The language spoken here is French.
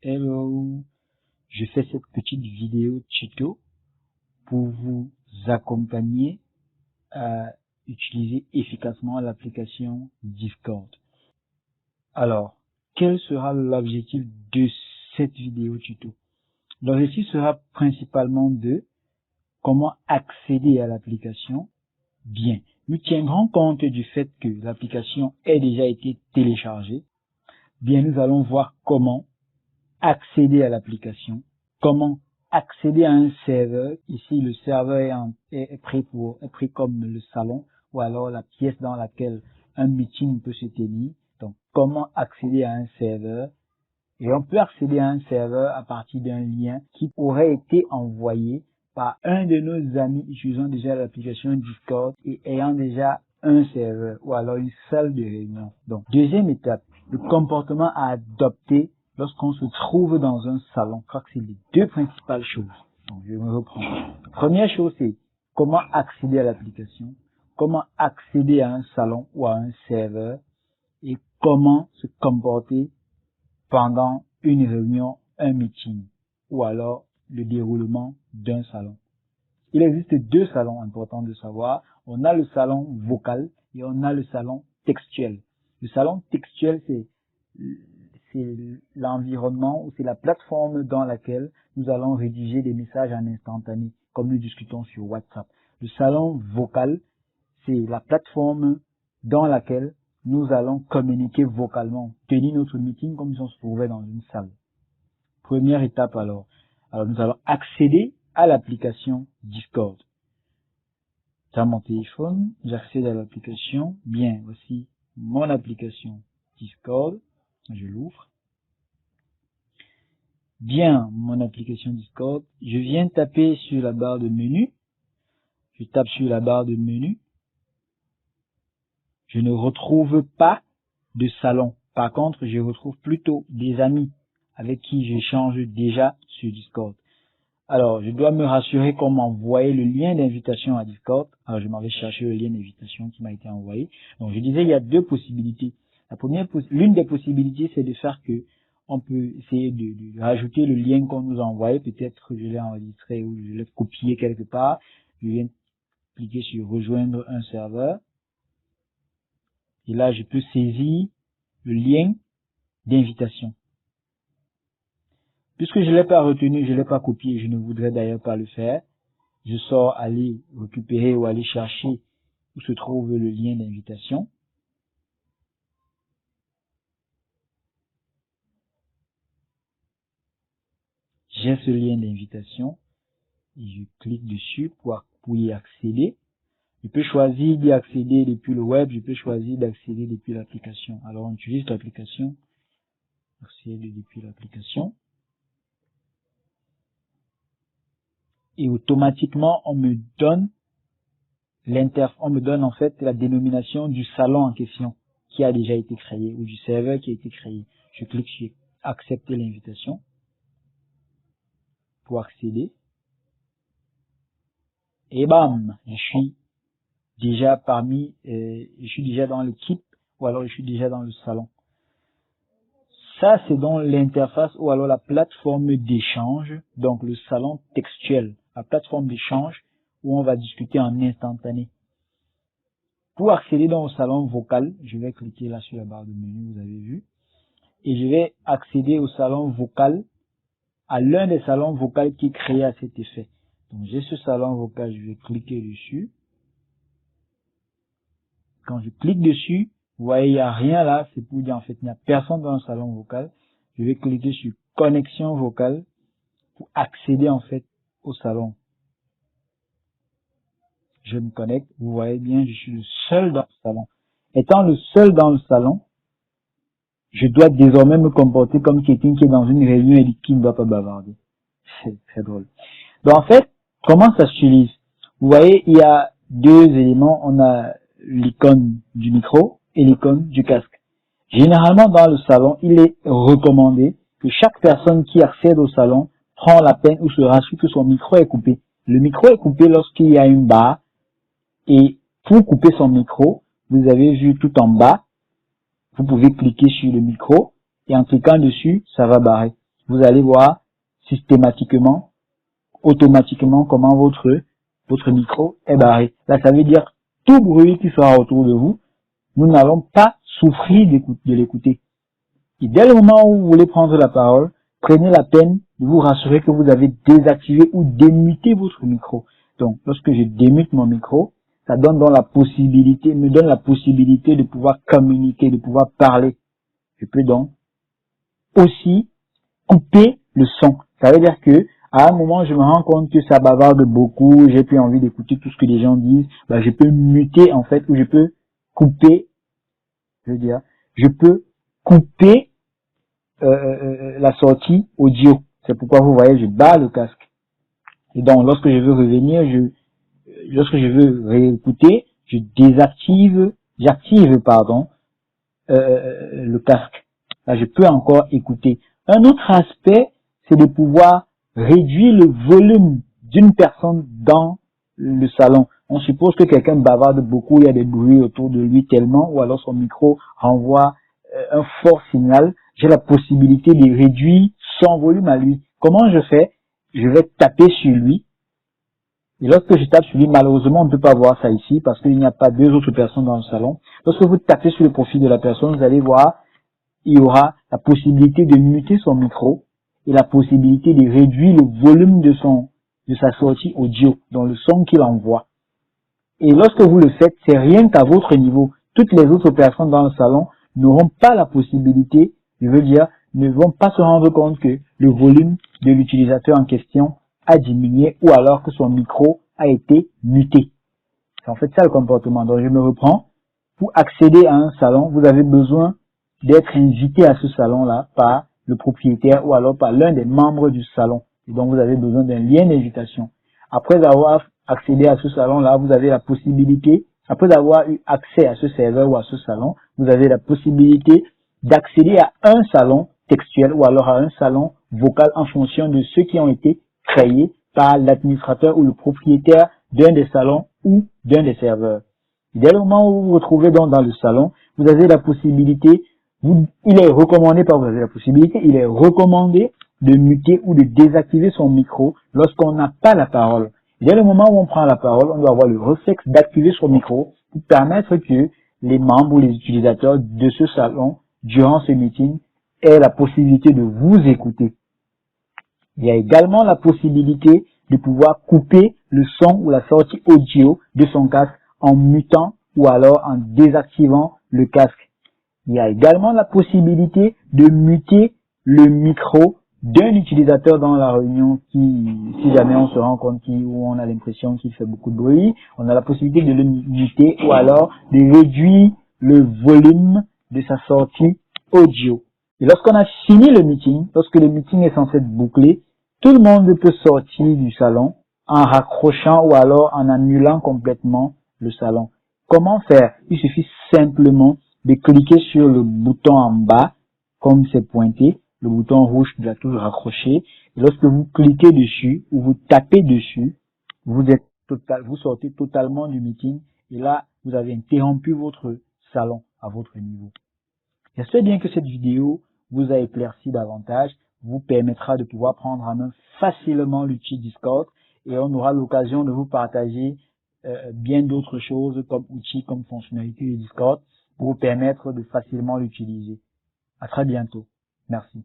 Hello, je fais cette petite vidéo tuto pour vous accompagner à utiliser efficacement l'application Discord. Alors, quel sera l'objectif de cette vidéo tuto? L'objectif sera principalement de comment accéder à l'application bien. Nous tiendrons compte du fait que l'application ait déjà été téléchargée. Bien, nous allons voir comment accéder à l'application, comment accéder à un serveur. Ici, le serveur est pris comme le salon ou alors la pièce dans laquelle un meeting peut se tenir. Donc, comment accéder à un serveur. Et on peut accéder à un serveur à partir d'un lien qui aurait été envoyé par un de nos amis utilisant déjà l'application Discord et ayant déjà un serveur ou alors une salle de réunion. Donc, deuxième étape, le comportement à adopter lorsqu'on se trouve dans un salon. Je crois que c'est les deux principales choses. Donc, je vais me reprendre. La première chose, c'est comment accéder à l'application, comment accéder à un salon ou à un serveur et comment se comporter pendant une réunion, un meeting ou alors le déroulement d'un salon. Il existe deux salons importants de savoir. On a le salon vocal et on a le salon textuel. Le salon textuel, c'est l'environnement ou c'est la plateforme dans laquelle nous allons rédiger des messages en instantané, comme nous discutons sur WhatsApp. Le salon vocal, c'est la plateforme dans laquelle nous allons communiquer vocalement, tenir notre meeting comme si on se trouvait dans une salle. Première étape alors. Alors nous allons accéder à l'application Discord. Dans mon téléphone, j'accède à l'application. Bien, voici mon application Discord. Je l'ouvre. Bien, mon application Discord. Je viens taper sur la barre de menu. Je tape sur la barre de menu. Je ne retrouve pas de salon. Par contre, je retrouve plutôt des amis avec qui j'échange déjà sur Discord. Alors, je dois me rassurer qu'on m'a envoyé le lien d'invitation à Discord. Alors, je m'en vais chercher le lien d'invitation qui m'a été envoyé. Donc, je disais, il y a deux possibilités. L'une des possibilités, c'est de faire que on peut essayer de rajouter le lien qu'on nous a envoyé. Peut-être que je l'ai enregistré ou je l'ai copié quelque part. Je viens cliquer sur rejoindre un serveur. Et là, je peux saisir le lien d'invitation. Puisque je ne l'ai pas retenu, je ne l'ai pas copié, je ne voudrais d'ailleurs pas le faire. Je sors aller récupérer ou aller chercher où se trouve le lien d'invitation. J'ai ce lien d'invitation et je clique dessus pour y accéder. Je peux choisir d'y accéder depuis le web, je peux choisir d'accéder depuis l'application. Alors on utilise l'application, accéder depuis l'application. Et automatiquement, on me donne en fait la dénomination du salon en question qui a déjà été créé ou du serveur qui a été créé. Je clique sur accepter l'invitation pour accéder. Et bam, je suis déjà dans l'équipe ou alors je suis déjà dans le salon. Ça, c'est dans l'interface ou alors la plateforme d'échange, donc le salon textuel, la plateforme d'échange où on va discuter en instantané. Pour accéder dans le salon vocal, je vais cliquer là sur la barre de menu, vous avez vu, et je vais accéder au salon vocal, à l'un des salons vocaux qui est créé à cet effet. Donc j'ai ce salon vocal, je vais cliquer dessus. Quand je clique dessus, vous voyez, il n'y a rien là, c'est pour dire en fait, il n'y a personne dans le salon vocal. Je vais cliquer sur connexion vocale pour accéder en fait au salon. Je me connecte, vous voyez bien, je suis le seul dans le salon. Étant le seul dans le salon, je dois désormais me comporter comme quelqu'un qui est dans une réunion et qui ne doit pas bavarder. C'est très drôle. Donc en fait, comment ça s'utilise? Vous voyez, il y a deux éléments. On a l'icône du micro et l'icône du casque. Généralement, dans le salon, il est recommandé que chaque personne qui accède au salon prend la peine ou se rassure que son micro est coupé. Le micro est coupé lorsqu'il y a une barre et pour couper son micro, vous avez vu tout en bas, vous pouvez cliquer sur le micro et en cliquant dessus, ça va barrer. vous allez voir systématiquement, automatiquement comment votre micro est barré. Là, ça veut dire tout bruit qui sera autour de vous, nous n'allons pas souffrir de l'écouter. Et dès le moment où vous voulez prendre la parole, prenez la peine de vous rassurer que vous avez désactivé ou démuté votre micro. Donc, lorsque je démute mon micro, ça donne donc me donne la possibilité de pouvoir communiquer, de pouvoir parler. Je peux donc aussi couper le son. Ça veut dire que, à un moment, je me rends compte que ça bavarde beaucoup, j'ai plus envie d'écouter tout ce que les gens disent, je peux muter, en fait, ou je peux couper, je peux couper la sortie audio. C'est pourquoi vous voyez, je barre le casque. Et donc, lorsque je veux revenir, lorsque je veux réécouter, j'active, le casque. Là, je peux encore écouter. Un autre aspect, c'est de pouvoir réduire le volume d'une personne dans le salon. On suppose que quelqu'un bavarde beaucoup, il y a des bruits autour de lui tellement, ou alors son micro renvoie un fort signal. J'ai la possibilité de réduire son volume à lui. Comment je fais? Je vais taper sur lui. Et lorsque je tape sur lui, malheureusement, on ne peut pas voir ça ici parce qu'il n'y a pas deux autres personnes dans le salon. Lorsque vous tapez sur le profil de la personne, vous allez voir, il y aura la possibilité de muter son micro et la possibilité de réduire le volume de sa sortie audio, dans le son qu'il envoie. Et lorsque vous le faites, c'est rien qu'à votre niveau. Toutes les autres personnes dans le salon n'auront pas la possibilité, ne vont pas se rendre compte que le volume de l'utilisateur en question a diminué ou alors que son micro a été muté. C'est en fait ça le comportement. Donc je me reprends. Pour accéder à un salon, vous avez besoin d'être invité à ce salon-là par le propriétaire ou alors par l'un des membres du salon. Et donc vous avez besoin d'un lien d'invitation. Après avoir accédé à ce salon-là, vous avez la possibilité, après avoir eu accès à ce serveur ou à ce salon, vous avez la possibilité d'accéder à un salon textuel ou alors à un salon vocal en fonction de ceux qui ont été créés par l'administrateur ou le propriétaire d'un des salons ou d'un des serveurs. Dès le moment où vous vous retrouvez donc dans le salon, vous avez la possibilité, il est recommandé de muter ou de désactiver son micro lorsqu'on n'a pas la parole. Dès le moment où on prend la parole, on doit avoir le réflexe d'activer son micro pour permettre que les membres ou les utilisateurs de ce salon, durant ce meeting, aient la possibilité de vous écouter. Il y a également la possibilité de pouvoir couper le son ou la sortie audio de son casque en mutant ou alors en désactivant le casque. Il y a également la possibilité de muter le micro d'un utilisateur dans la réunion si jamais on se rend compte où on a l'impression qu'il fait beaucoup de bruit, on a la possibilité de le muter ou alors de réduire le volume de sa sortie audio. Et lorsqu'on a fini le meeting, lorsque le meeting est censé être bouclé, tout le monde peut sortir du salon en raccrochant ou alors en annulant complètement le salon. Comment faire? Il suffit simplement de cliquer sur le bouton en bas, comme c'est pointé, le bouton rouge de la touche raccrocher. Et lorsque vous cliquez dessus ou vous tapez dessus, vous sortez totalement du meeting et là, vous avez interrompu votre salon à votre niveau. J'espère bien que cette vidéo vous a éclairci davantage, vous permettra de pouvoir prendre en main facilement l'outil Discord et on aura l'occasion de vous partager bien d'autres choses comme outils, comme fonctionnalités de Discord pour vous permettre de facilement l'utiliser. À très bientôt. Merci.